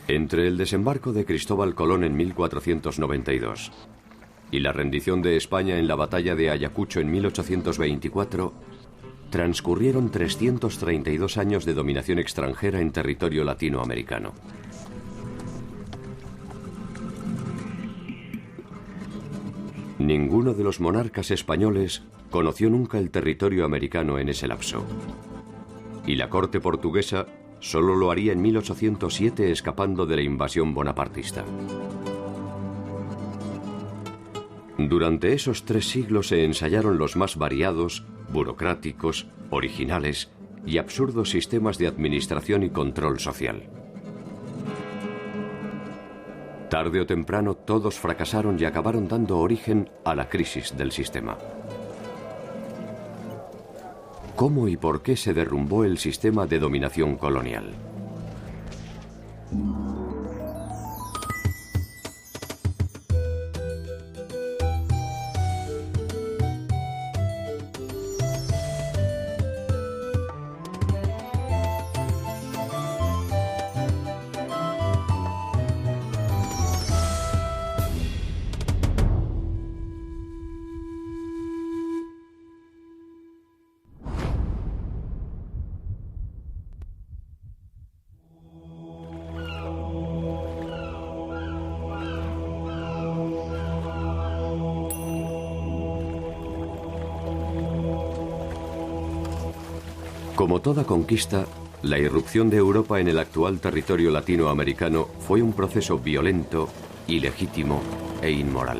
Entre el desembarco de Cristóbal Colón en 1492 y la rendición de España en la batalla de Ayacucho en 1824, transcurrieron 332 años de dominación extranjera en territorio latinoamericano. Ninguno de los monarcas españoles conoció nunca el territorio americano en ese lapso. Y la corte portuguesa solo lo haría en 1807 escapando de la invasión bonapartista. Durante esos 3 siglos se ensayaron los más variados, burocráticos, originales y absurdos sistemas de administración y control social. Tarde o temprano todos fracasaron y acabaron dando origen a la crisis del sistema. ¿Cómo y por qué se derrumbó el sistema de dominación colonial? Como toda conquista, la irrupción de Europa en el actual territorio latinoamericano fue un proceso violento, ilegítimo e inmoral.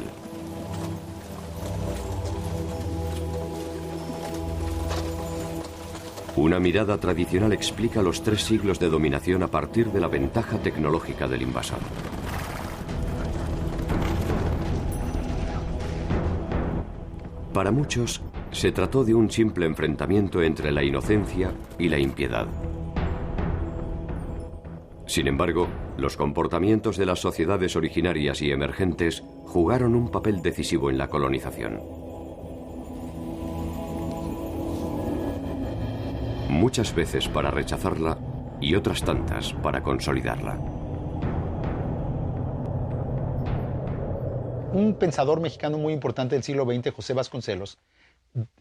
Una mirada tradicional explica los 3 siglos de dominación a partir de la ventaja tecnológica del invasor. Para muchos, se trató de un simple enfrentamiento entre la inocencia y la impiedad. Sin embargo, los comportamientos de las sociedades originarias y emergentes jugaron un papel decisivo en la colonización. Muchas veces para rechazarla y otras tantas para consolidarla. Un pensador mexicano muy importante del siglo XX, José Vasconcelos,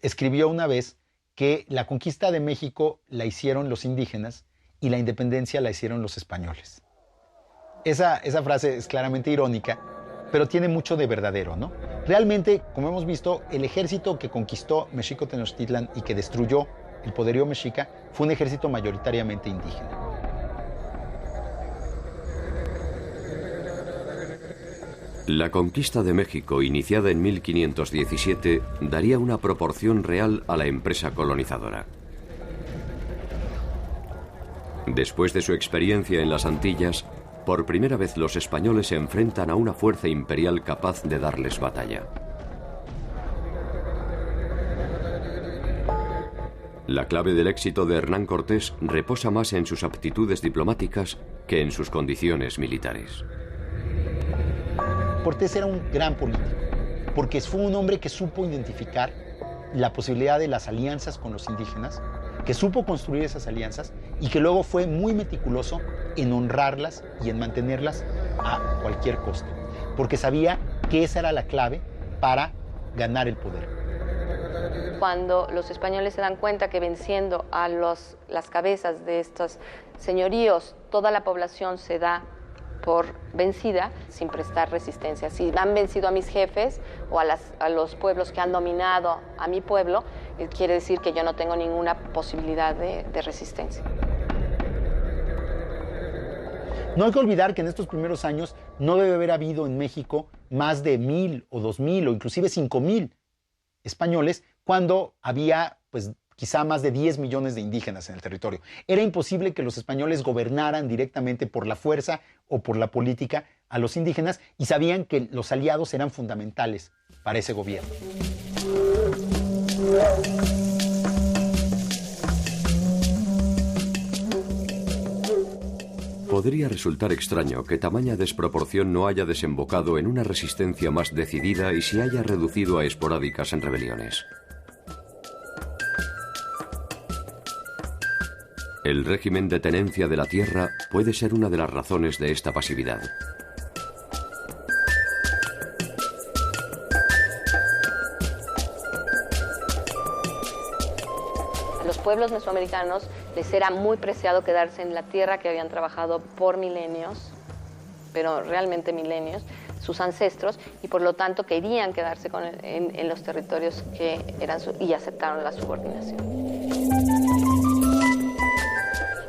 escribió una vez que la conquista de México la hicieron los indígenas y la independencia la hicieron los españoles. Esa frase es claramente irónica, pero tiene mucho de verdadero, ¿no? Realmente, como hemos visto, el ejército que conquistó Mexico Tenochtitlan y que destruyó el poderío mexica fue un ejército mayoritariamente indígena. La conquista de México, iniciada en 1517, daría una proporción real a la empresa colonizadora. Después de su experiencia en las Antillas, por primera vez los españoles se enfrentan a una fuerza imperial capaz de darles batalla. La clave del éxito de Hernán Cortés reposa más en sus aptitudes diplomáticas que en sus condiciones militares. Cortés era un gran político, porque fue un hombre que supo identificar la posibilidad de las alianzas con los indígenas, que supo construir esas alianzas y que luego fue muy meticuloso en honrarlas y en mantenerlas a cualquier costo, porque sabía que esa era la clave para ganar el poder. Cuando los españoles se dan cuenta que venciendo a las cabezas de estos señoríos, toda la población se da por vencida sin prestar resistencia. Si han vencido a mis jefes o a los pueblos que han dominado a mi pueblo, quiere decir que yo no tengo ninguna posibilidad de resistencia. No hay que olvidar que en estos primeros años no debe haber habido en México más de 1,000 o 2,000 o inclusive 5,000 españoles cuando había pues quizá más de 10 millones de indígenas en el territorio. Era imposible que los españoles gobernaran directamente por la fuerza o por la política a los indígenas y sabían que los aliados eran fundamentales para ese gobierno. Podría resultar extraño que tamaña desproporción no haya desembocado en una resistencia más decidida y se haya reducido a esporádicas rebeliones. El régimen de tenencia de la tierra puede ser una de las razones de esta pasividad. A los pueblos mesoamericanos les era muy preciado quedarse en la tierra que habían trabajado por milenios, pero realmente milenios, sus ancestros, y por lo tanto querían quedarse en los territorios que eran y aceptaron la subordinación.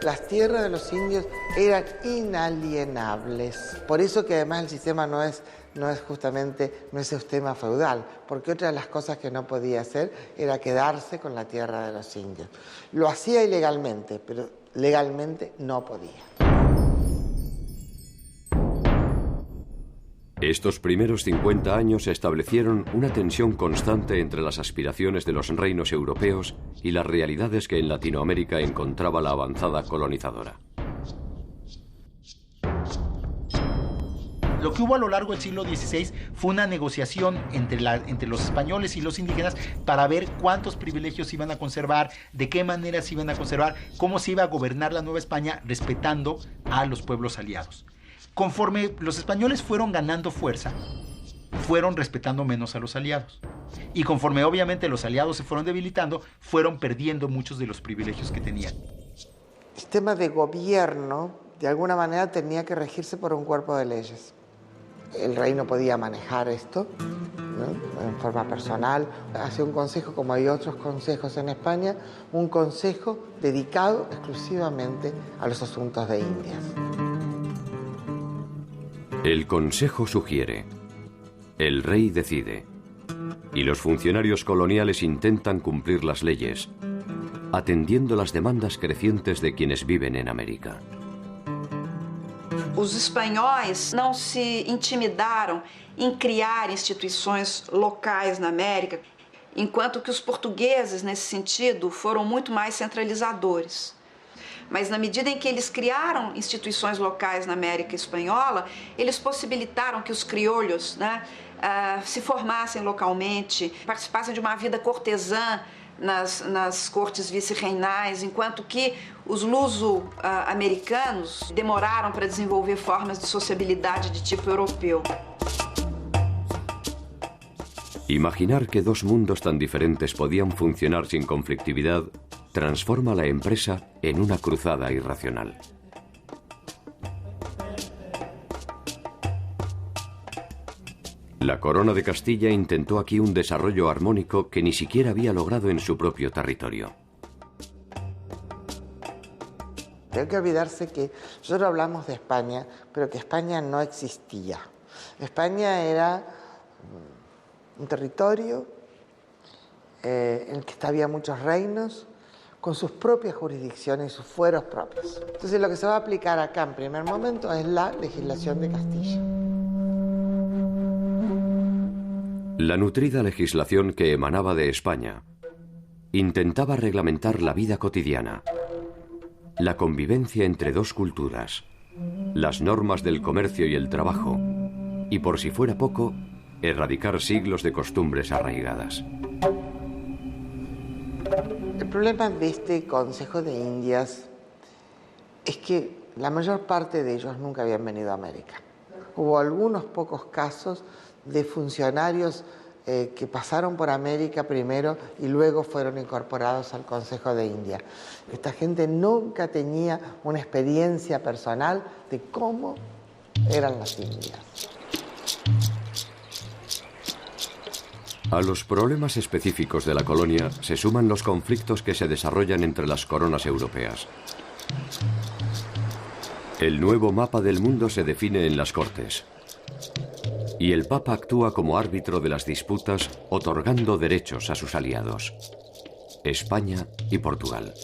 Las tierras de los indios eran inalienables. Por eso que además el sistema no es un sistema feudal, porque otra de las cosas que no podía hacer era quedarse con la tierra de los indios. Lo hacía ilegalmente, pero legalmente no podía. Estos primeros 50 años establecieron una tensión constante entre las aspiraciones de los reinos europeos y las realidades que en Latinoamérica encontraba la avanzada colonizadora. Lo que hubo a lo largo del siglo XVI fue una negociación entre los españoles y los indígenas para ver cuántos privilegios iban a conservar, de qué manera se iban a conservar, cómo se iba a gobernar la Nueva España respetando a los pueblos aliados. Conforme los españoles fueron ganando fuerza, fueron respetando menos a los aliados. Y conforme obviamente los aliados se fueron debilitando, fueron perdiendo muchos de los privilegios que tenían. El sistema de gobierno, de alguna manera, tenía que regirse por un cuerpo de leyes. El rey no podía manejar esto, ¿no?, en forma personal. Hacía un consejo, como hay otros consejos en España, un consejo dedicado exclusivamente a los asuntos de Indias. El Consejo sugiere, el rey decide, y los funcionarios coloniales intentan cumplir las leyes, atendiendo las demandas crecientes de quienes viven en América. Os espanhóis não se intimidaram em criar instituições locais na América, enquanto que os portugueses, nesse sentido, foram muito mais centralizadores. Mas na medida em que eles criaram instituições locais na América Espanhola, eles possibilitaram que os criolhos, né, se formassem localmente, participassem de uma vida cortesã nas cortes vice-reinais, enquanto que os luso-americanos demoraram para desenvolver formas de sociabilidade de tipo europeu. Imaginar que dos mundos tan diferentes podían funcionar sin conflictividad transforma la empresa en una cruzada irracional. La Corona de Castilla intentó aquí un desarrollo armónico que ni siquiera había logrado en su propio territorio. No hay que olvidarse que nosotros hablamos de España, pero que España no existía. España era un territorio en el que había muchos reinos, con sus propias jurisdicciones y sus fueros propios. Entonces lo que se va a aplicar acá en primer momento es la legislación de Castilla. La nutrida legislación que emanaba de España intentaba reglamentar la vida cotidiana, la convivencia entre dos culturas, las normas del comercio y el trabajo, y por si fuera poco, erradicar siglos de costumbres arraigadas. El problema de este Consejo de Indias es que la mayor parte de ellos nunca habían venido a América. Hubo algunos pocos casos de funcionarios que pasaron por América primero y luego fueron incorporados al Consejo de India. Esta gente nunca tenía una experiencia personal de cómo eran las Indias. A los problemas específicos de la colonia se suman los conflictos que se desarrollan entre las coronas europeas. El nuevo mapa del mundo se define en las Cortes. Y el Papa actúa como árbitro de las disputas, otorgando derechos a sus aliados, España y Portugal.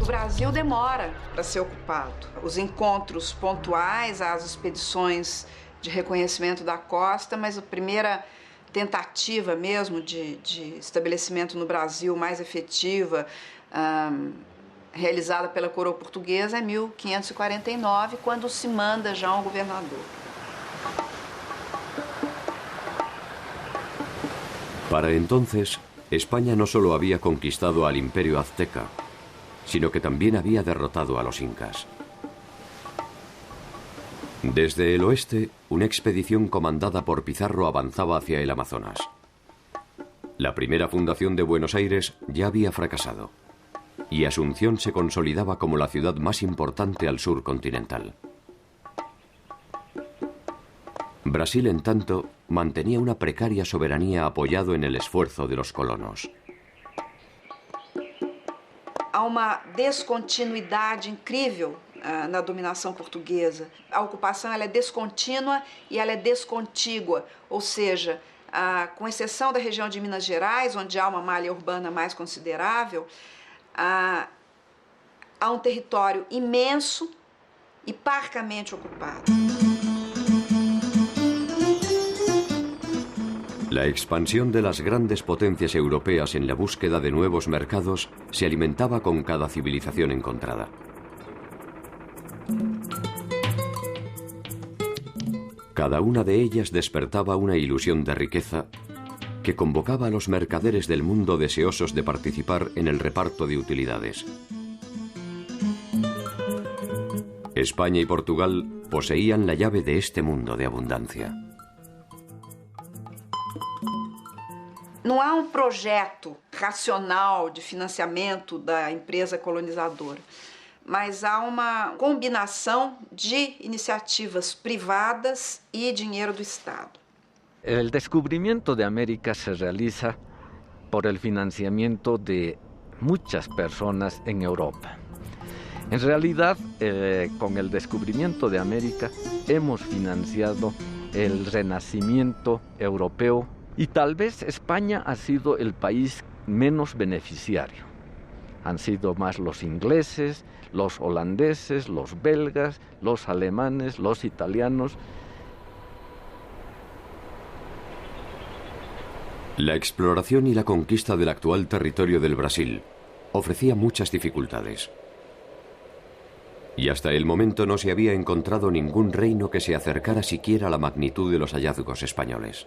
O Brasil demora para ser ocupado. Os encontros pontuais, as expedições de reconhecimento da costa, mas a primeira tentativa mesmo de estabelecimento no Brasil mais efetiva, realizada pela coroa portuguesa, é 1549, quando se manda já um governador. Para entonces, España no solo había conquistado al imperio azteca, sino que también había derrotado a los incas. Desde el oeste, una expedición comandada por Pizarro avanzaba hacia el Amazonas. La primera fundación de Buenos Aires ya había fracasado, y Asunción se consolidaba como la ciudad más importante al sur continental. Brasil, en tanto, mantenía una precaria soberanía apoyado en el esfuerzo de los colonos. Há uma descontinuidade incrível na dominação portuguesa. A ocupação ela é descontínua e ela é descontígua, ou seja, com exceção da região de Minas Gerais, onde há uma malha urbana mais considerável, há um território imenso e parcamente ocupado. La expansión de las grandes potencias europeas en la búsqueda de nuevos mercados se alimentaba con cada civilización encontrada. Cada una de ellas despertaba una ilusión de riqueza que convocaba a los mercaderes del mundo deseosos de participar en el reparto de utilidades. España y Portugal poseían la llave de este mundo de abundancia. Não há projeto racional de financiamento da empresa colonizadora, mas há uma combinação de iniciativas privadas e dinheiro do Estado. El descubrimiento de América se realiza por el financiamiento de muchas personas en Europa. En realidad, con el descubrimiento de América hemos financiado el renacimiento europeo y tal vez España ha sido el país menos beneficiario. Han sido más los ingleses, los holandeses, los belgas, los alemanes, los italianos. La exploración y la conquista del actual territorio del Brasil ofrecía muchas dificultades. Y hasta el momento no se había encontrado ningún reino que se acercara siquiera a la magnitud de los hallazgos españoles.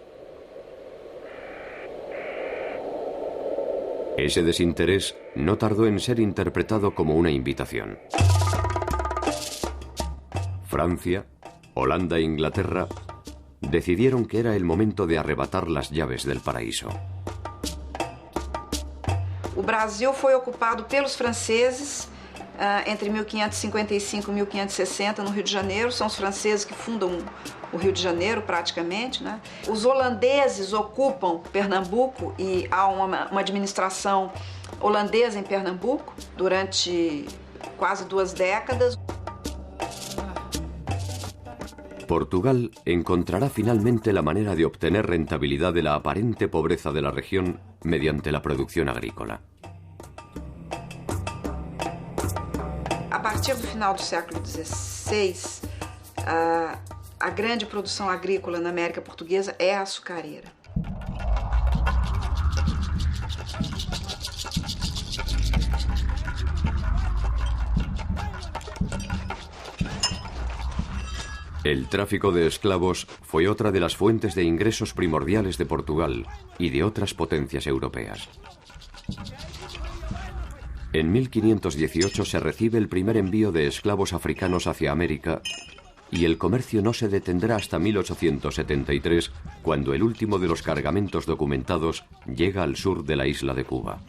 Ese desinterés no tardó en ser interpretado como una invitación. Francia, Holanda e Inglaterra decidieron que era el momento de arrebatar las llaves del paraíso. O Brasil foi ocupado pelos franceses entre 1555 e 1560 no Rio de Janeiro. São os franceses que fundam o Rio de Janeiro, praticamente, né? Os holandeses ocupam Pernambuco e há uma administração holandesa em Pernambuco durante quase 2 décadas. Portugal encontrará finalmente la manera de obtener rentabilidad de la aparente pobreza de la región mediante la producción agrícola. A partir do final do século XVI, a grande produção agrícola na América Portuguesa é a açucareira. El tráfico de esclavos fue otra de las fuentes de ingresos primordiales de Portugal y de otras potencias europeas. En 1518 se recibe el primer envío de esclavos africanos hacia América y el comercio no se detendrá hasta 1873, cuando el último de los cargamentos documentados llega al sur de la isla de Cuba.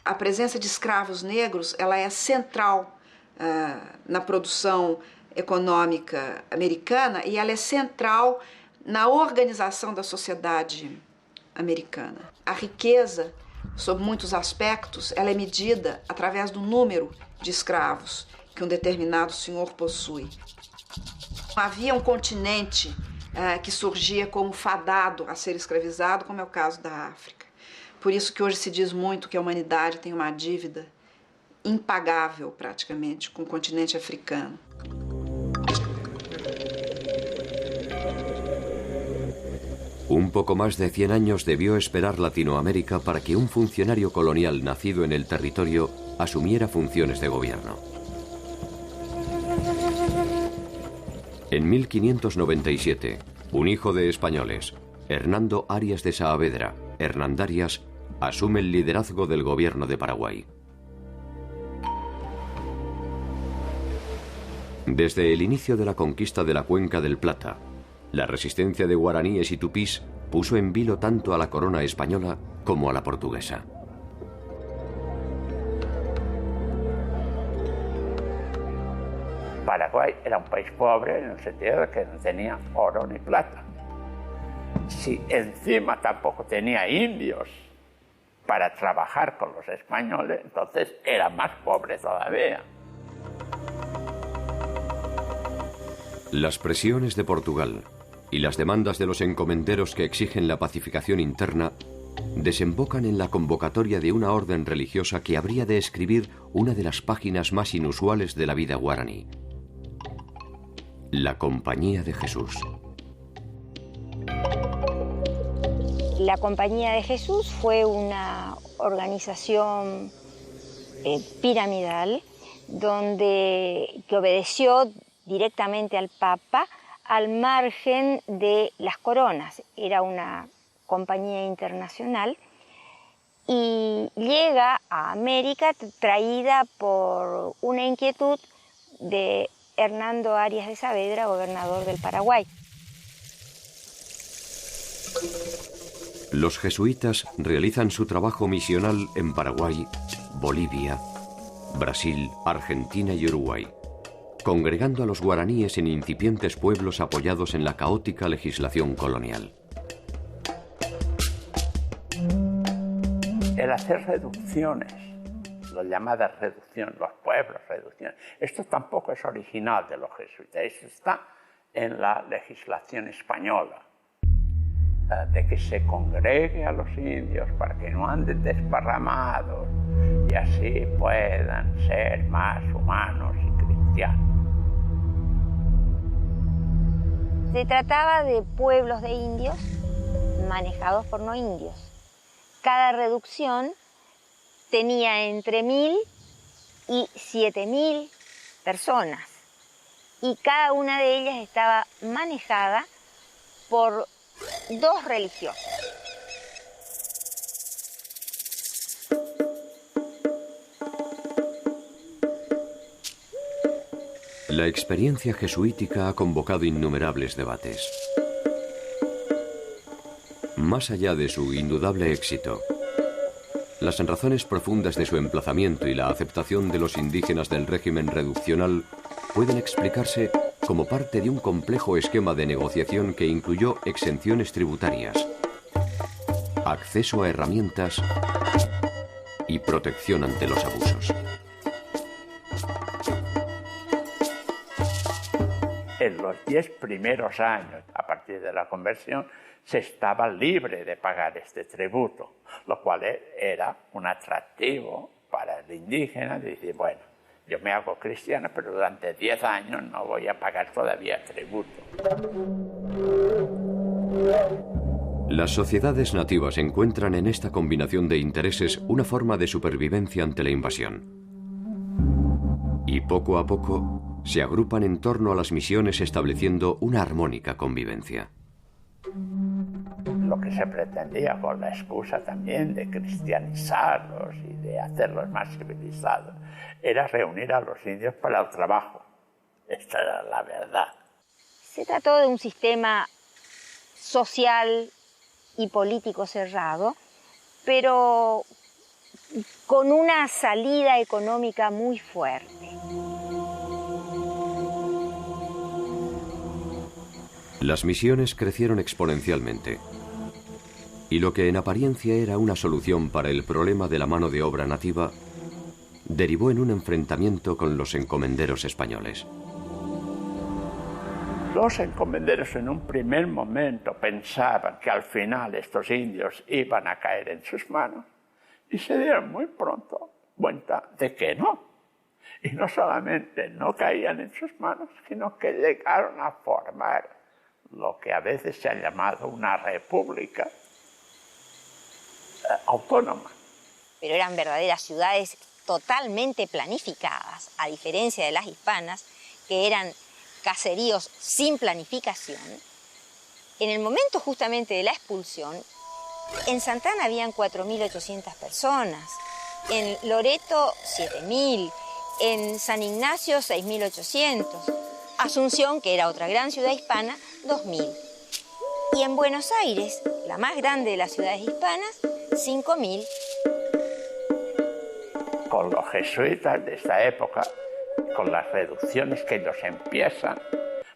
A presença de escravos negros ela é central na produção econômica americana e ela é central na organização da sociedade americana. A riqueza, sob muitos aspectos, ela é medida através do número de escravos que um determinado senhor possui. Havia um continente que surgia como fadado a ser escravizado, como é o caso da África. Por isso que hoje se diz muito que a humanidade tem uma dívida impagável, praticamente, com o continente africano. Un poco más de 100 años debió esperar Latinoamérica para que un funcionario colonial nacido en el territorio asumiera funciones de gobierno. En 1597, un hijo de españoles, Hernando Arias de Saavedra, Hernandarias, asume el liderazgo del gobierno de Paraguay. Desde el inicio de la conquista de la Cuenca del Plata, la resistencia de guaraníes y tupís puso en vilo tanto a la corona española como a la portuguesa. Paraguay era un país pobre en el sentido de que no tenía oro ni plata. Si encima tampoco tenía indios para trabajar con los españoles, entonces era más pobre todavía. Las presiones de Portugal y las demandas de los encomenderos que exigen la pacificación interna desembocan en la convocatoria de una orden religiosa que habría de escribir una de las páginas más inusuales de la vida guaraní: la Compañía de Jesús. La Compañía de Jesús fue una organización piramidal que obedeció directamente al Papa al margen de las coronas. Era una compañía internacional y llega a América traída por una inquietud de Hernando Arias de Saavedra, gobernador del Paraguay. Los jesuitas realizan su trabajo misional en Paraguay, Bolivia, Brasil, Argentina y Uruguay, congregando a los guaraníes en incipientes pueblos apoyados en la caótica legislación colonial. El hacer reducciones, las llamadas reducciones, los pueblos, reducciones, esto tampoco es original de los jesuitas, esto está en la legislación española, de que se congregue a los indios para que no anden desparramados y así puedan ser más humanos y cristianos. Se trataba de pueblos de indios manejados por no indios. Cada reducción tenía entre 1.000 y 7.000 personas y cada una de ellas estaba manejada por 2 religiosos. La experiencia jesuítica ha convocado innumerables debates. Más allá de su indudable éxito, las razones profundas de su emplazamiento y la aceptación de los indígenas del régimen reduccional pueden explicarse como parte de un complejo esquema de negociación que incluyó exenciones tributarias, acceso a herramientas y protección ante los abusos. En los 10 primeros años, a partir de la conversión, se estaba libre de pagar este tributo, lo cual era un atractivo para el indígena de decir, bueno, yo me hago cristiano, pero durante 10 años no voy a pagar todavía tributo. Las sociedades nativas encuentran en esta combinación de intereses una forma de supervivencia ante la invasión. Y poco a poco se agrupan en torno a las misiones estableciendo una armónica convivencia. Lo que se pretendía con la excusa también de cristianizarlos y de hacerlos más civilizados era reunir a los indios para el trabajo. Esta era la verdad. Se trató de un sistema social y político cerrado, pero con una salida económica muy fuerte. Las misiones crecieron exponencialmente, y lo que en apariencia era una solución para el problema de la mano de obra nativa, derivó en un enfrentamiento con los encomenderos españoles. Los encomenderos en un primer momento pensaban que al final estos indios iban a caer en sus manos y se dieron muy pronto cuenta de que no. Y no solamente no caían en sus manos, sino que llegaron a formar lo que a veces se ha llamado una república autónoma. Pero eran verdaderas ciudades totalmente planificadas, a diferencia de las hispanas, que eran caseríos sin planificación, en el momento justamente de la expulsión, en Santana habían 4.800 personas, en Loreto 7.000, en San Ignacio 6.800, Asunción, que era otra gran ciudad hispana, 2.000. Y en Buenos Aires, la más grande de las ciudades hispanas, 5.000. Con los jesuitas de esta época, con las reducciones que ellos empiezan,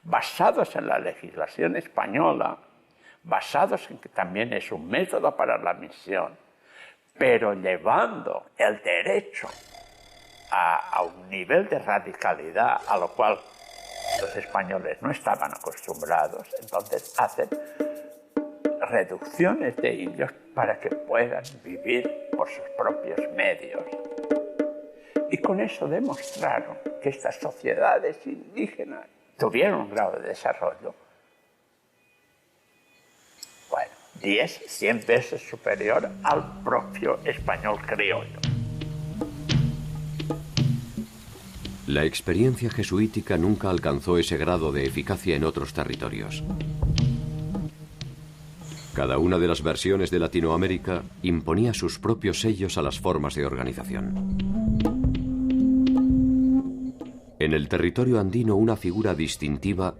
basados en la legislación española, basados en que también es un método para la misión, pero llevando el derecho a un nivel de radicalidad a lo cual los españoles no estaban acostumbrados, entonces hacen reducciones de indios para que puedan vivir por sus propios medios. Y con eso demostraron que estas sociedades indígenas tuvieron un grado de desarrollo, bueno, 10, 100 veces superior al propio español criollo. La experiencia jesuítica nunca alcanzó ese grado de eficacia en otros territorios. Cada una de las versiones de Latinoamérica imponía sus propios sellos a las formas de organización. En el territorio andino, una figura distintiva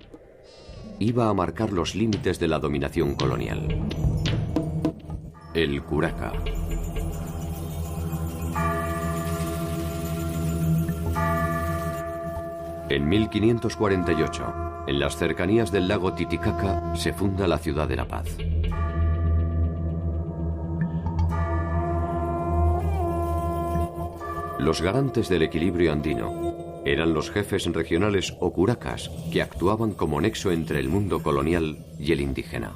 iba a marcar los límites de la dominación colonial: el curaca. En 1548, en las cercanías del lago Titicaca, se funda la ciudad de La Paz. Los garantes del equilibrio andino eran los jefes regionales o curacas, que actuaban como nexo entre el mundo colonial y el indígena.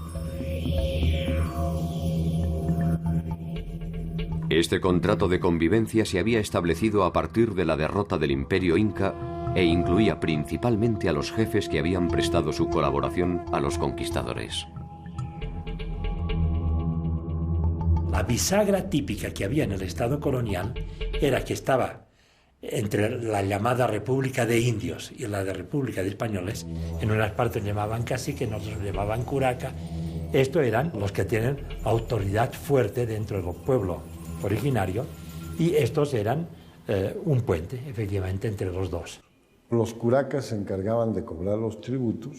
Este contrato de convivencia se había establecido a partir de la derrota del Imperio Inca e incluía principalmente a los jefes que habían prestado su colaboración a los conquistadores. La bisagra típica que había en el Estado colonial era que estaba entre la llamada República de Indios y la de República de Españoles. En unas partes llamaban cacique, en otras llamaban curaca. Estos eran los que tienen autoridad fuerte dentro del pueblo originario, y estos eran un puente, efectivamente, entre los dos. Los curacas se encargaban de cobrar los tributos,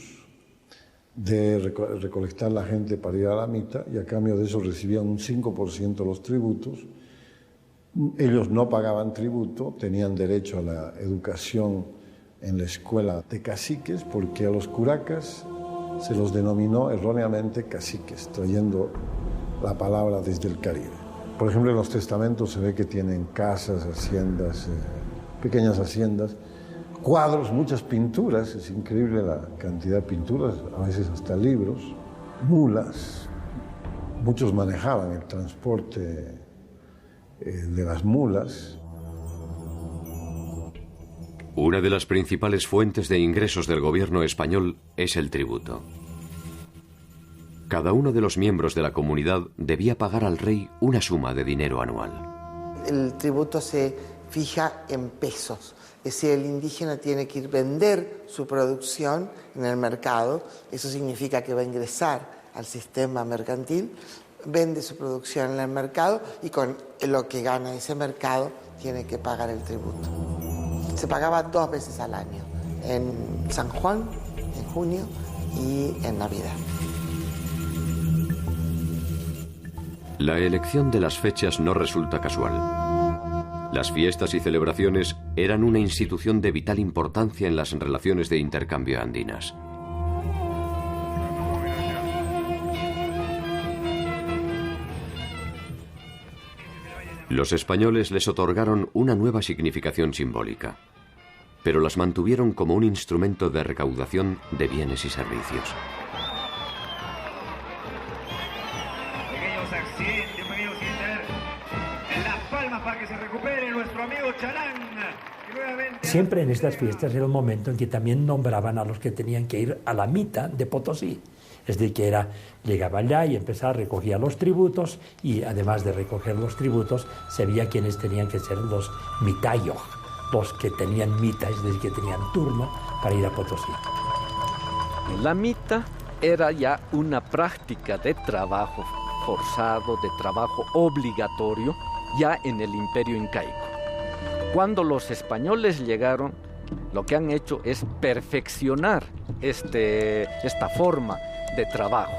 de recolectar la gente para ir a la mita, y a cambio de eso recibían un 5% de los tributos. Ellos no pagaban tributo, tenían derecho a la educación en la escuela de caciques, porque a los curacas se los denominó erróneamente caciques, trayendo la palabra desde el Caribe. Por ejemplo, en los testamentos se ve que tienen casas, haciendas, pequeñas haciendas, cuadros, muchas pinturas, es increíble la cantidad de pinturas, a veces hasta libros, mulas. Muchos manejaban el transporte de las mulas. Una de las principales fuentes de ingresos del gobierno español es el tributo. Cada uno de los miembros de la comunidad debía pagar al rey una suma de dinero anual. El tributo se fija en pesos, es decir, el indígena tiene que ir a vender su producción en el mercado, eso significa que va a ingresar al sistema mercantil, vende su producción en el mercado y con lo que gana ese mercado tiene que pagar el tributo. Se pagaba 2 veces al año, en San Juan, en junio, y en Navidad. La elección de las fechas no resulta casual. Las fiestas y celebraciones eran una institución de vital importancia en las relaciones de intercambio andinas. Los españoles les otorgaron una nueva significación simbólica, pero las mantuvieron como un instrumento de recaudación de bienes y servicios. Siempre en estas fiestas era el momento en que también nombraban a los que tenían que ir a la mita de Potosí. Es decir, que llegaba allá y empezaba a recoger los tributos, y además de recoger los tributos, sabía quiénes tenían que ser los mitayos, los que tenían mita, es decir, que tenían turno para ir a Potosí. La mita era ya una práctica de trabajo forzado, de trabajo obligatorio, ya en el Imperio Incaico. Cuando los españoles llegaron, lo que han hecho es perfeccionar esta forma de trabajo.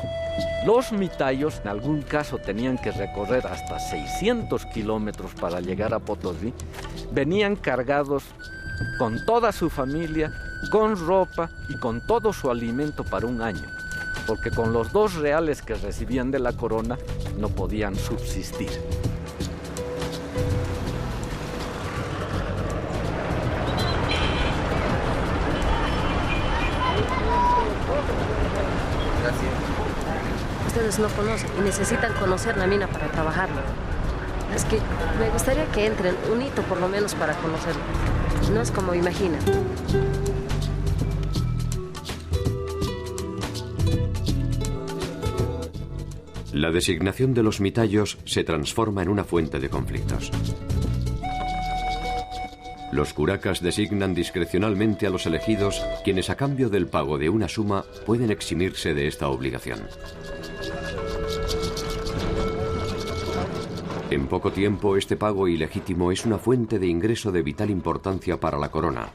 Los mitayos, en algún caso, tenían que recorrer hasta 600 kilómetros para llegar a Potosí. Venían cargados con toda su familia, con ropa y con todo su alimento para un año, porque con los 2 reales que recibían de la corona no podían subsistir. Ustedes no conocen y necesitan conocer la mina para trabajarla. Es que me gustaría que entren un hito por lo menos para conocerlo. No es como imaginan. La designación de los mitayos se transforma en una fuente de conflictos. Los curacas designan discrecionalmente a los elegidos, quienes a cambio del pago de una suma pueden eximirse de esta obligación. En poco tiempo, este pago ilegítimo es una fuente de ingreso de vital importancia para la corona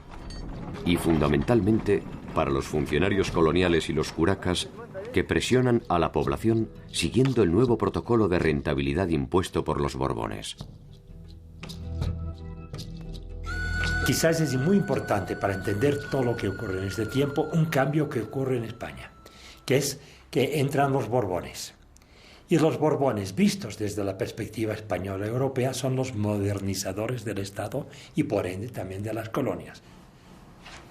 y fundamentalmente para los funcionarios coloniales y los curacas que presionan a la población siguiendo el nuevo protocolo de rentabilidad impuesto por los Borbones. Quizás es muy importante para entender todo lo que ocurre en este tiempo un cambio que ocurre en España, que es que entran los Borbones. Y los Borbones, vistos desde la perspectiva española y europea, son los modernizadores del Estado y por ende también de las colonias.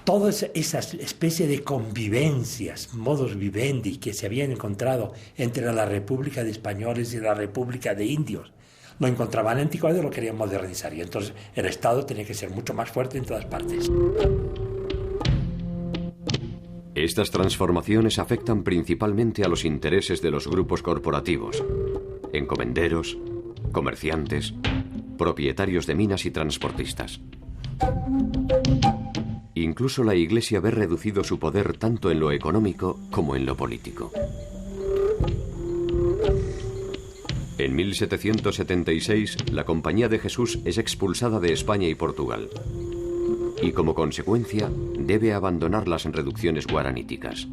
Toda esa especie de convivencias, modus vivendi que se habían encontrado entre la República de Españoles y la República de Indios, lo encontraban anticuado y lo querían modernizar. Y entonces el Estado tenía que ser mucho más fuerte en todas partes. Estas transformaciones afectan principalmente a los intereses de los grupos corporativos, encomenderos, comerciantes, propietarios de minas y transportistas. Incluso la Iglesia ve reducido su poder tanto en lo económico como en lo político. En 1776, la Compañía de Jesús es expulsada de España y Portugal. Y como consecuencia, debe abandonar las reducciones guaraníticas.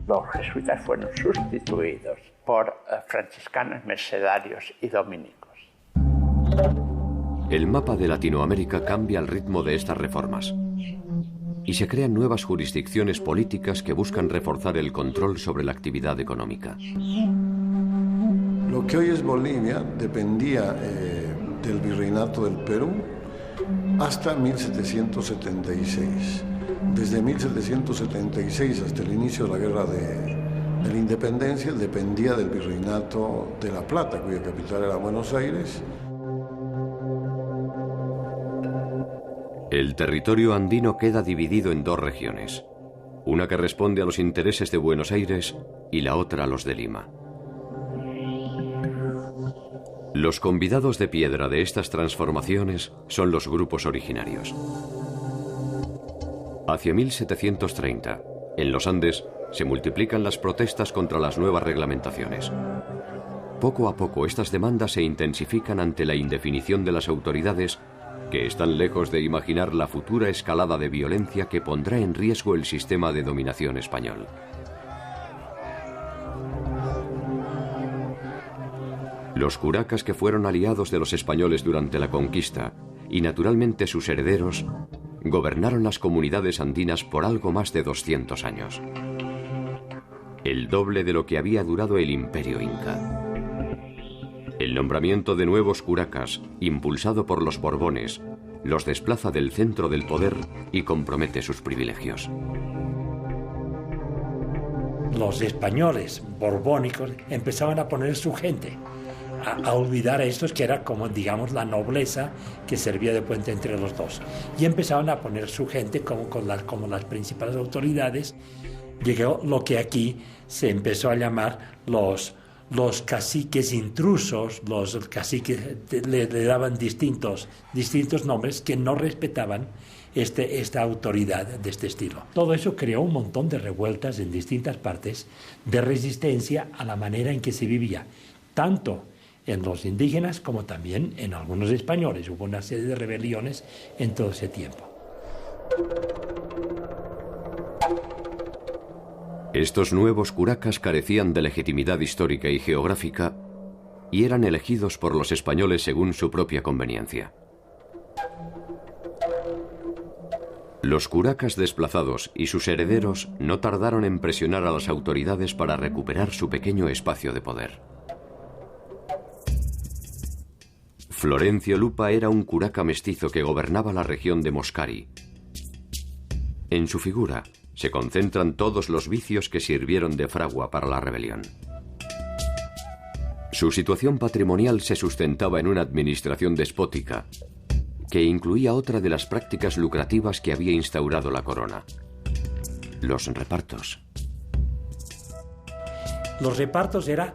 Los jesuitas fueron sustituidos por franciscanos, mercedarios y dominicos. El mapa de Latinoamérica cambia al ritmo de estas reformas. Y se crean nuevas jurisdicciones políticas que buscan reforzar el control sobre la actividad económica. Lo que hoy es Bolivia dependía del Virreinato del Perú hasta 1776. Desde 1776 hasta el inicio de la Guerra de la Independencia dependía del Virreinato de La Plata, cuya capital era Buenos Aires. El territorio andino queda dividido en 2 regiones, una que responde a los intereses de Buenos Aires y la otra a los de Lima. Los convidados de piedra de estas transformaciones son los grupos originarios. Hacia 1730, en los Andes, se multiplican las protestas contra las nuevas reglamentaciones. Poco a poco estas demandas se intensifican ante la indefinición de las autoridades, que están lejos de imaginar la futura escalada de violencia que pondrá en riesgo el sistema de dominación español. Los curacas, que fueron aliados de los españoles durante la conquista, y naturalmente sus herederos, gobernaron las comunidades andinas por algo más de 200 años. El doble de lo que había durado el Imperio Inca. El nombramiento de nuevos curacas, impulsado por los Borbones, los desplaza del centro del poder y compromete sus privilegios. Los españoles borbónicos empezaban a poner su gente, a olvidar a estos que era como, digamos, la nobleza que servía de puente entre los dos. Y empezaban a poner su gente como las principales autoridades. Llegó lo que aquí se empezó a llamar los caciques intrusos. Los caciques le daban distintos nombres que no respetaban esta autoridad de este estilo. Todo eso creó un montón de revueltas en distintas partes de resistencia a la manera en que se vivía, tanto en los indígenas como también en algunos españoles. Hubo una serie de rebeliones en todo ese tiempo. Estos nuevos curacas carecían de legitimidad histórica y geográfica y eran elegidos por los españoles según su propia conveniencia. Los curacas desplazados y sus herederos no tardaron en presionar a las autoridades para recuperar su pequeño espacio de poder. Florencio Lupa era un curaca mestizo que gobernaba la región de Moscari. En su figura se concentran todos los vicios que sirvieron de fragua para la rebelión. Su situación patrimonial se sustentaba en una administración despótica, que incluía otra de las prácticas lucrativas que había instaurado la corona: los repartos. Los repartos era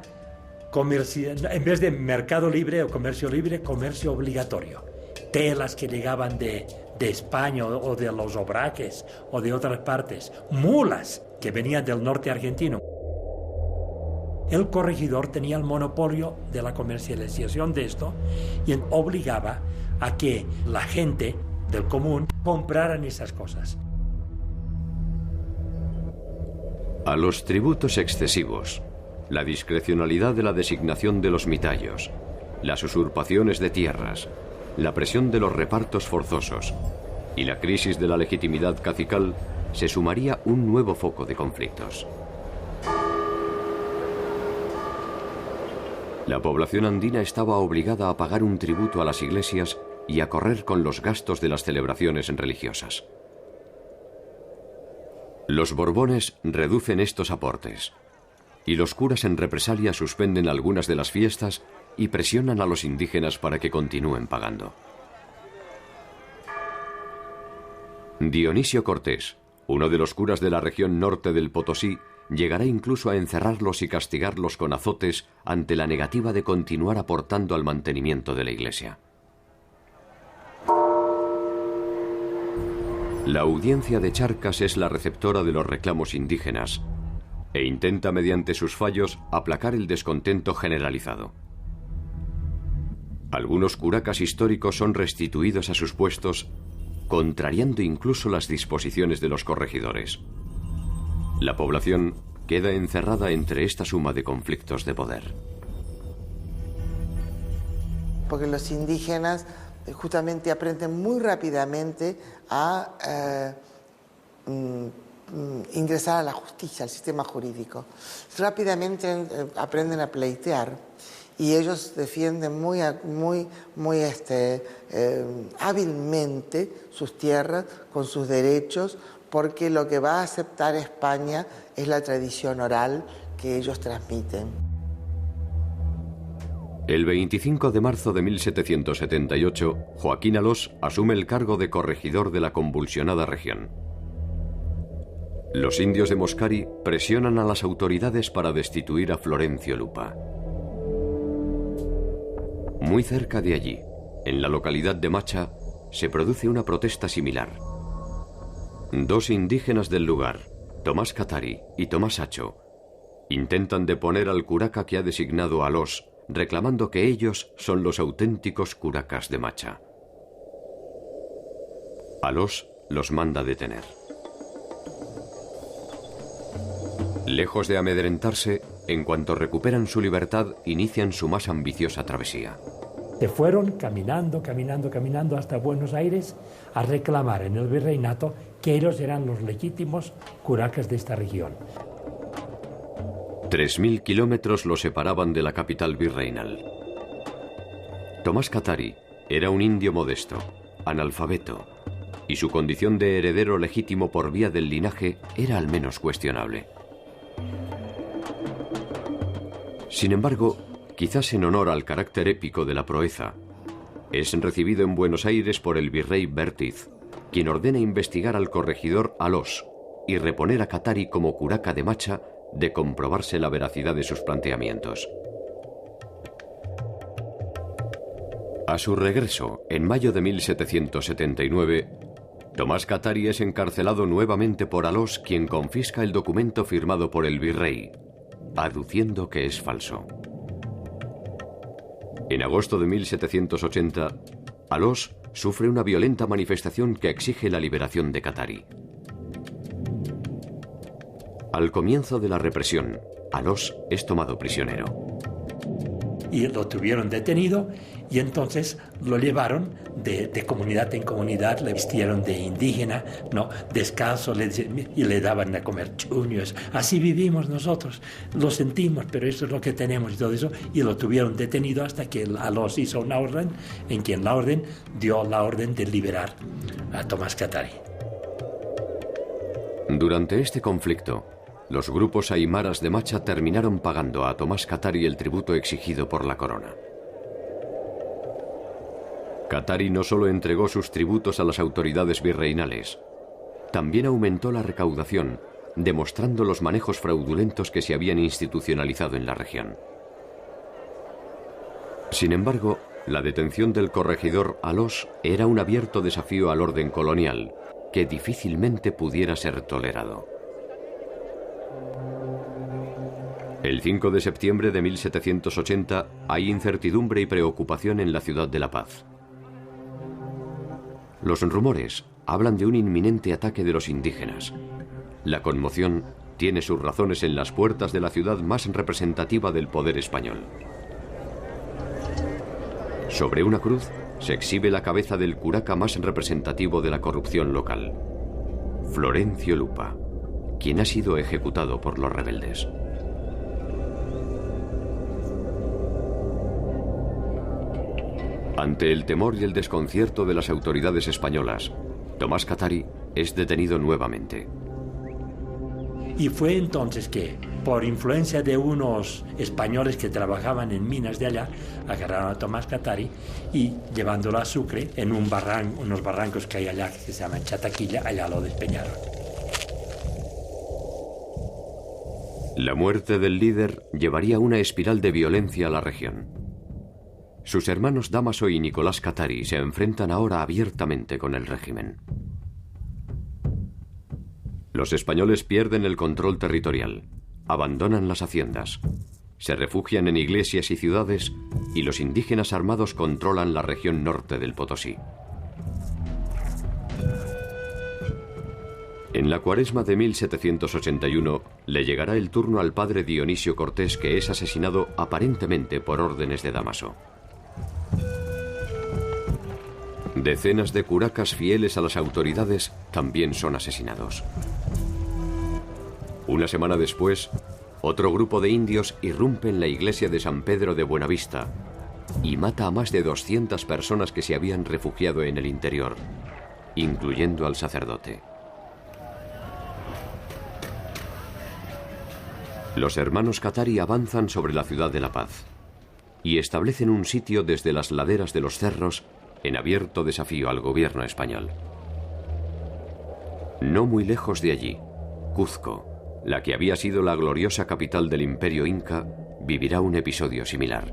en vez de mercado libre o comercio libre, comercio obligatorio. Telas que llegaban de España o de los Obraques o de otras partes, mulas que venían del norte argentino. El corregidor tenía el monopolio de la comercialización de esto y obligaba a que la gente del común compraran esas cosas. A los tributos excesivos, la discrecionalidad de la designación de los mitallos, las usurpaciones de tierras, la presión de los repartos forzosos y la crisis de la legitimidad cacical, se sumaría un nuevo foco de conflictos. La población andina estaba obligada a pagar un tributo a las iglesias y a correr con los gastos de las celebraciones religiosas. Los Borbones reducen estos aportes, y los curas en represalia suspenden algunas de las fiestas y presionan a los indígenas para que continúen pagando. Dionisio Cortés, uno de los curas de la región norte del Potosí, llegará incluso a encerrarlos y castigarlos con azotes ante la negativa de continuar aportando al mantenimiento de la iglesia. La audiencia de Charcas es la receptora de los reclamos indígenas e intenta mediante sus fallos aplacar el descontento generalizado. Algunos curacas históricos son restituidos a sus puestos, contrariando incluso las disposiciones de los corregidores. La población queda encerrada entre esta suma de conflictos de poder. Porque los indígenas justamente aprenden muy rápidamente a ingresar a la justicia, al sistema jurídico. Rápidamente aprenden a pleitear y ellos defienden muy hábilmente sus tierras con sus derechos, porque lo que va a aceptar España es la tradición oral que ellos transmiten. El 25 de marzo de 1778, Joaquín Alós asume el cargo de corregidor de la convulsionada región. Los indios de Moscari presionan a las autoridades para destituir a Florencio Lupa. Muy cerca de allí, en la localidad de Macha, se produce una protesta similar. Dos indígenas del lugar, Tomás Catari y Tomás Hacho, intentan deponer al curaca que ha designado a Alós, reclamando que ellos son los auténticos curacas de Macha. Alós los manda detener. Lejos de amedrentarse, en cuanto recuperan su libertad, inician su más ambiciosa travesía. Se fueron caminando hasta Buenos Aires a reclamar en el virreinato que ellos eran los legítimos curacas de esta región. 3000 kilómetros los separaban de la capital virreinal. Tomás Catari era un indio modesto, analfabeto, y su condición de heredero legítimo por vía del linaje era al menos cuestionable. Sin embargo, quizás en honor al carácter épico de la proeza, es recibido en Buenos Aires por el virrey Bertiz, quien ordena investigar al corregidor Alós y reponer a Catari como curaca de Macha de comprobarse la veracidad de sus planteamientos. A su regreso, en mayo de 1779, Tomás Katari es encarcelado nuevamente por Alós, quien confisca el documento firmado por el virrey, aduciendo que es falso. En agosto de 1780, Alós sufre una violenta manifestación que exige la liberación de Katari. Al comienzo de la represión, Alós es tomado prisionero. Y lo tuvieron detenido y entonces lo llevaron de comunidad en comunidad, le vistieron de indígena, ¿no? Descalzo, y le daban a comer chuños. Así vivimos nosotros, lo sentimos, pero eso es lo que tenemos y todo eso. Y lo tuvieron detenido hasta que Alós hizo una orden, en quien la orden dio la orden de liberar a Tomás Katari. Durante este conflicto, los grupos aymaras de Macha terminaron pagando a Tomás Katari el tributo exigido por la corona. Katari no solo entregó sus tributos a las autoridades virreinales, también aumentó la recaudación, demostrando los manejos fraudulentos que se habían institucionalizado en la región. Sin embargo, la detención del corregidor Alós era un abierto desafío al orden colonial, que difícilmente pudiera ser tolerado. El 5 de septiembre de 1780 hay incertidumbre y preocupación en la ciudad de La Paz. Los rumores hablan de un inminente ataque de los indígenas. La conmoción tiene sus razones en las puertas de la ciudad más representativa del poder español. Sobre una cruz se exhibe la cabeza del curaca más representativo de la corrupción local, Florencio Lupa, quien ha sido ejecutado por los rebeldes. Ante el temor y el desconcierto de las autoridades españolas, Tomás Katari es detenido nuevamente. Y fue entonces que, por influencia de unos españoles que trabajaban en minas de allá, agarraron a Tomás Katari y, llevándolo a Sucre, en unos barrancos que hay allá que se llaman Chataquilla, allá lo despeñaron. La muerte del líder llevaría una espiral de violencia a la región. Sus hermanos Dámaso y Nicolás Katari se enfrentan ahora abiertamente con el régimen. Los españoles pierden el control territorial, abandonan las haciendas, se refugian en iglesias y ciudades y los indígenas armados controlan la región norte del Potosí. En la Cuaresma de 1781 le llegará el turno al padre Dionisio Cortés, que es asesinado aparentemente por órdenes de Dámaso. Decenas de curacas fieles a las autoridades también son asesinados. Una semana después, otro grupo de indios irrumpe en la iglesia de San Pedro de Buenavista y mata a más de 200 personas que se habían refugiado en el interior, incluyendo al sacerdote. Los hermanos Katari avanzan sobre la ciudad de La Paz y establecen un sitio desde las laderas de los cerros en abierto desafío al gobierno español. No muy lejos de allí, Cuzco, la que había sido la gloriosa capital del Imperio Inca, vivirá un episodio similar.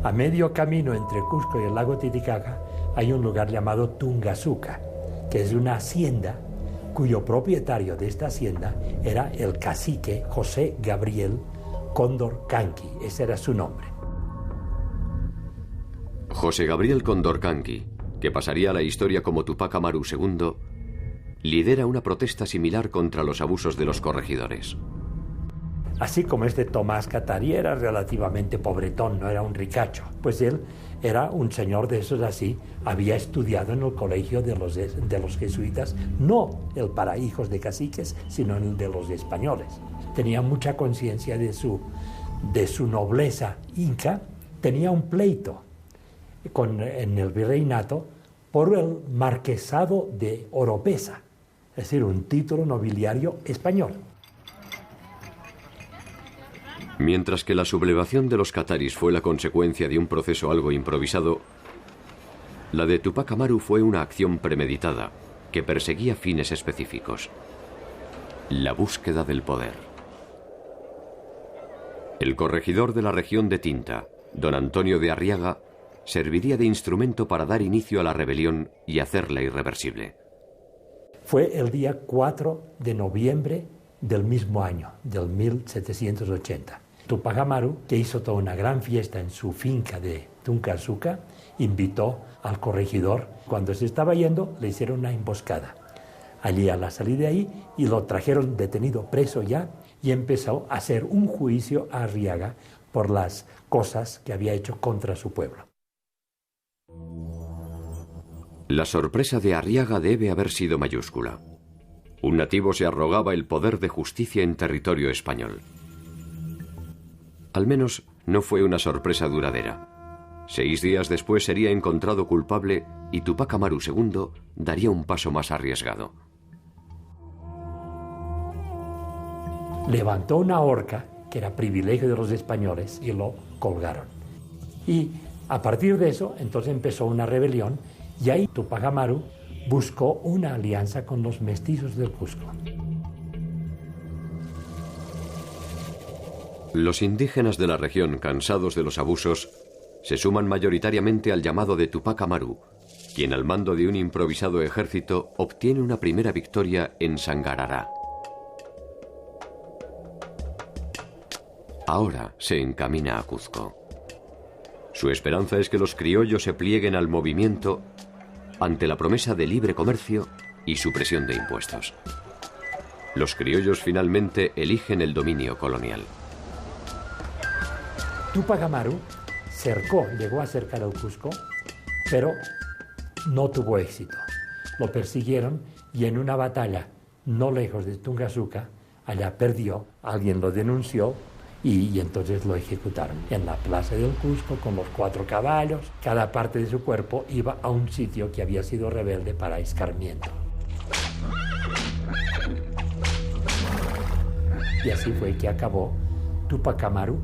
A medio camino entre Cusco y el lago Titicaca hay un lugar llamado Tungazuca, que es una hacienda cuyo propietario de esta hacienda era el cacique José Gabriel Condorcanqui. Ese era su nombre. José Gabriel Condorcanqui, que pasaría a la historia como Tupac Amaru II, lidera una protesta similar contra los abusos de los corregidores. Así como este Tomás Katari era relativamente pobretón, no era un ricacho, pues él era un señor de esos así, había estudiado en el colegio de los jesuitas, no el para hijos de caciques, sino el de los españoles. Tenía mucha conciencia de su nobleza inca, tenía un pleito en el virreinato por el marquesado de Oropesa, es decir, un título nobiliario español. Mientras que la sublevación de los cataris fue la consecuencia de un proceso algo improvisado, la de Tupac Amaru fue una acción premeditada que perseguía fines específicos: la búsqueda del poder. El corregidor de la región de Tinta, don Antonio de Arriaga, serviría de instrumento para dar inicio a la rebelión y hacerla irreversible. Fue el día 4 de noviembre del mismo año, del 1780. Tupac Amaru, que hizo toda una gran fiesta en su finca de Tuncazuca, invitó al corregidor. Cuando se estaba yendo, le hicieron una emboscada allí a la salida de ahí y lo trajeron detenido, preso ya, y empezó a hacer un juicio a Arriaga por las cosas que había hecho contra su pueblo. La sorpresa de Arriaga debe haber sido mayúscula. Un nativo se arrogaba el poder de justicia en territorio español. Al menos no fue una sorpresa duradera. 6 días después sería encontrado culpable y Tupac Amaru II daría un paso más arriesgado. Levantó una horca, que era privilegio de los españoles, y lo colgaron. Y a partir de eso, entonces empezó una rebelión, y ahí Tupac Amaru buscó una alianza con los mestizos del Cusco. Los indígenas de la región, cansados de los abusos, se suman mayoritariamente al llamado de Tupac Amaru, quien al mando de un improvisado ejército obtiene una primera victoria en Sangarará. Ahora se encamina a Cuzco. Su esperanza es que los criollos se plieguen al movimiento ante la promesa de libre comercio y supresión de impuestos. Los criollos finalmente eligen el dominio colonial. Tupac Amaru llegó a cercar al Cusco, pero no tuvo éxito. Lo persiguieron y en una batalla no lejos de Tungazuca, allá perdió, alguien lo denunció y entonces lo ejecutaron en la plaza del Cusco con los 4 caballos. Cada parte de su cuerpo iba a un sitio que había sido rebelde para escarmiento. Y así fue que acabó Tupac Amaru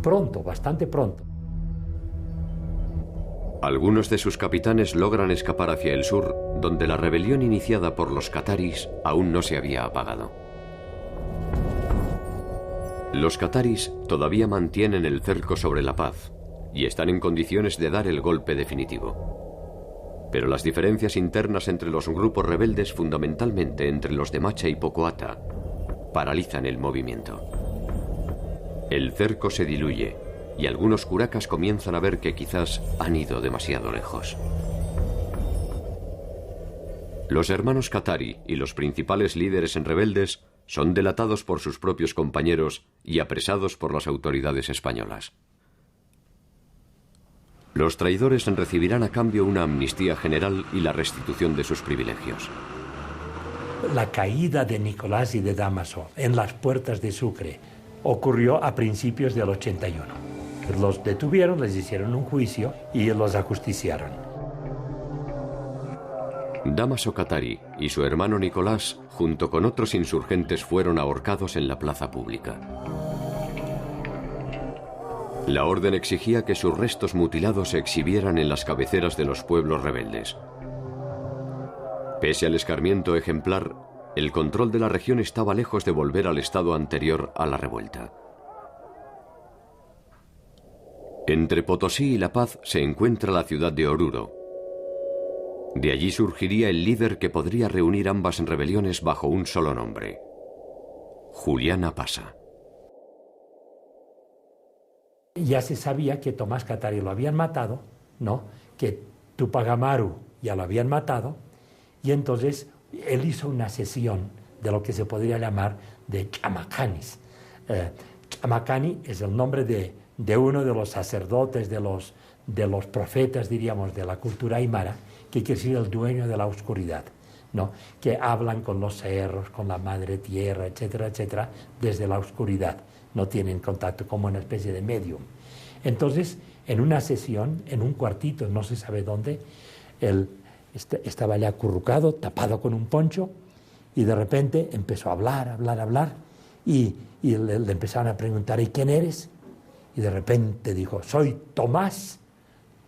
pronto, bastante pronto. Algunos de sus capitanes logran escapar hacia el sur, donde la rebelión iniciada por los cataris aún no se había apagado. Los cataris todavía mantienen el cerco sobre la paz y están en condiciones de dar el golpe definitivo. Pero las diferencias internas entre los grupos rebeldes, fundamentalmente entre los de Macha y Pocoata, paralizan el movimiento. El cerco se diluye y algunos curacas comienzan a ver que quizás han ido demasiado lejos. Los hermanos Katari y los principales líderes en rebeldes son delatados por sus propios compañeros y apresados por las autoridades españolas. Los traidores recibirán a cambio una amnistía general y la restitución de sus privilegios. La caída de Nicolás y de Dámaso en las puertas de Sucre ocurrió a principios del 81. Los detuvieron, les hicieron un juicio y los ajusticiaron. Dámaso Katari y su hermano Nicolás, junto con otros insurgentes, fueron ahorcados en la plaza pública. La orden exigía que sus restos mutilados se exhibieran en las cabeceras de los pueblos rebeldes. Pese al escarmiento ejemplar, el control de la región estaba lejos de volver al estado anterior a la revuelta. Entre Potosí y La Paz se encuentra la ciudad de Oruro. De allí surgiría el líder que podría reunir ambas rebeliones bajo un solo nombre: Julián Apasa. Ya se sabía que Tomás Katari lo habían matado, ¿no? Que Tupac Amaru ya lo habían matado, y entonces él hizo una sesión de lo que se podría llamar de chamacanis. Chamacani es el nombre de uno de los sacerdotes, de los profetas, diríamos, de la cultura aymara, que quiere decir el dueño de la oscuridad, ¿no? Que hablan con los cerros, con la madre tierra, etcétera, etcétera, desde la oscuridad. No tienen contacto, como una especie de medium. Entonces, en una sesión, en un cuartito, no se sabe dónde, él estaba ya acurrucado, tapado con un poncho, y de repente empezó a hablar, y le empezaron a preguntar: ¿y quién eres? Y de repente dijo: soy Tomás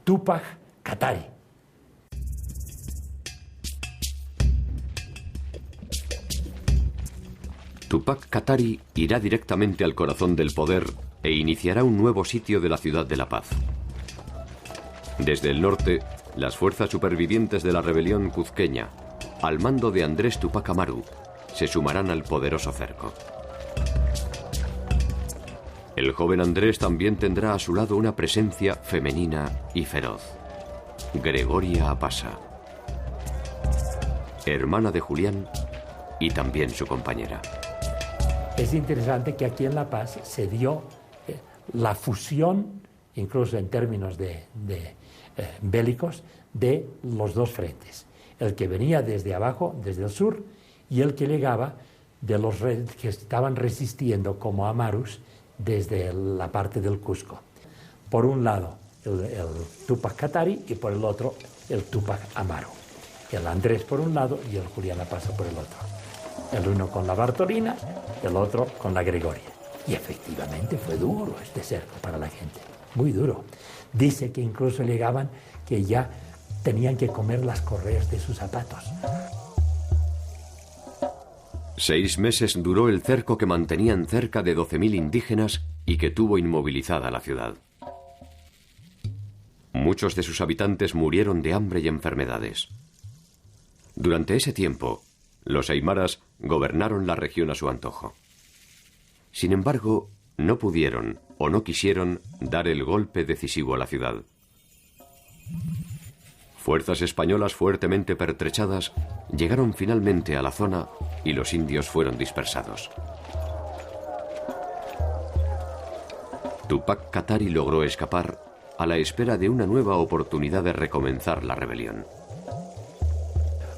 Tupac Katari. Tupac Katari irá directamente al corazón del poder e iniciará un nuevo sitio de la ciudad de La Paz. Desde el norte, las fuerzas supervivientes de la rebelión cuzqueña, al mando de Andrés Tupac Amaru, se sumarán al poderoso cerco. El joven Andrés también tendrá a su lado una presencia femenina y feroz: Gregoria Apasa, hermana de Julián y también su compañera. Es interesante que aquí en La Paz se dio la fusión, incluso en términos bélicos, de los dos frentes. El que venía desde abajo, desde el sur, y el que llegaba de los que estaban resistiendo como Amarus desde la parte del Cusco. Por un lado el Tupac Katari y por el otro el Tupac Amaru. El Andrés por un lado y el Julián Apasa por el otro. El uno con la Bartolina, el otro con la Gregoria. Y efectivamente fue duro este cerco para la gente, muy duro. Dice que incluso llegaban que ya tenían que comer las correas de sus zapatos. 6 meses duró el cerco que mantenían cerca de 12.000 indígenas y que tuvo inmovilizada la ciudad. Muchos de sus habitantes murieron de hambre y enfermedades. Durante ese tiempo, los aymaras gobernaron la región a su antojo. Sin embargo, no pudieron o no quisieron dar el golpe decisivo a la ciudad. Fuerzas españolas fuertemente pertrechadas llegaron finalmente a la zona y los indios fueron dispersados. Tupac Katari logró escapar a la espera de una nueva oportunidad de recomenzar la rebelión.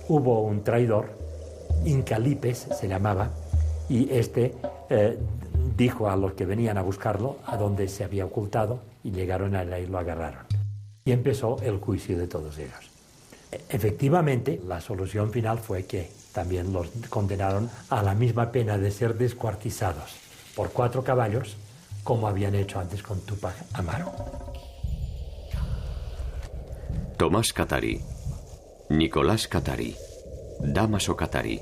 Hubo un traidor, Incalipes se llamaba, y dijo a los que venían a buscarlo a dónde se había ocultado y llegaron a él y lo agarraron. Y empezó el juicio de todos ellos. Efectivamente, la solución final fue que también los condenaron a la misma pena de ser descuartizados por 4 caballos, como habían hecho antes con Tupac Amaru. Tomás Katari, Nicolás Katari, Damaso Katari,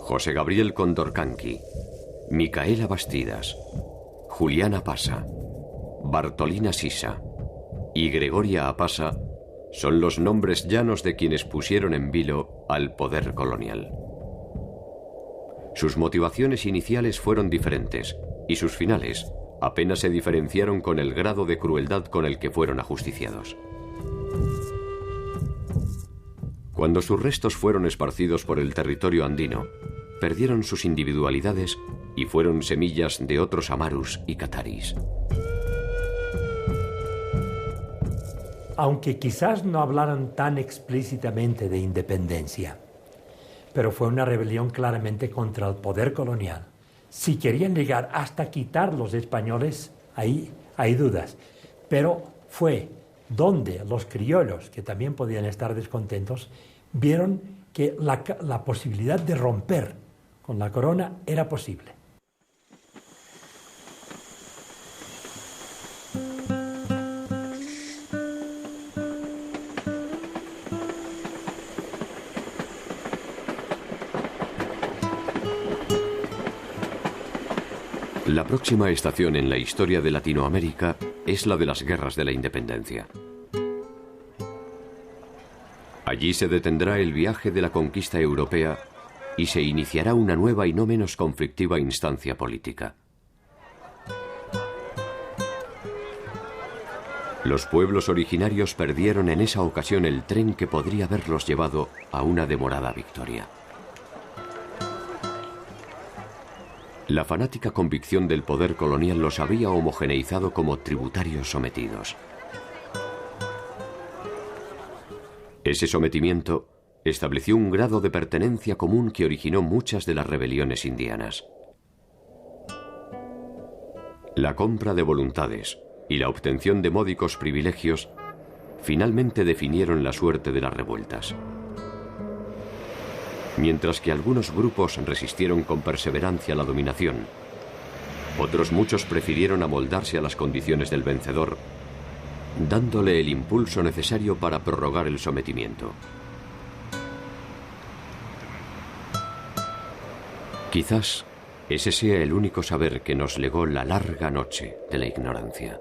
José Gabriel Condorcanqui, Micaela Bastidas, Julián Apasa, Bartolina Sisa y Gregoria Apasa son los nombres llanos de quienes pusieron en vilo al poder colonial. Sus motivaciones iniciales fueron diferentes y sus finales apenas se diferenciaron con el grado de crueldad con el que fueron ajusticiados. Cuando sus restos fueron esparcidos por el territorio andino, perdieron sus individualidades y fueron semillas de otros Amarus y Kataris. Aunque quizás no hablaran tan explícitamente de independencia, pero fue una rebelión claramente contra el poder colonial. Si querían llegar hasta quitar los españoles, ahí hay dudas, pero fue donde los criollos, que también podían estar descontentos, vieron que la posibilidad de romper con la corona era posible. La próxima estación en la historia de Latinoamérica es la de las guerras de la independencia. Allí se detendrá el viaje de la conquista europea y se iniciará una nueva y no menos conflictiva instancia política. Los pueblos originarios perdieron en esa ocasión el tren que podría haberlos llevado a una demorada victoria. La fanática convicción del poder colonial los había homogeneizado como tributarios sometidos. Ese sometimiento estableció un grado de pertenencia común que originó muchas de las rebeliones indianas. La compra de voluntades y la obtención de módicos privilegios finalmente definieron la suerte de las revueltas. Mientras que algunos grupos resistieron con perseverancia la dominación, otros muchos prefirieron amoldarse a las condiciones del vencedor, dándole el impulso necesario para prorrogar el sometimiento. Quizás ese sea el único saber que nos legó la larga noche de la ignorancia.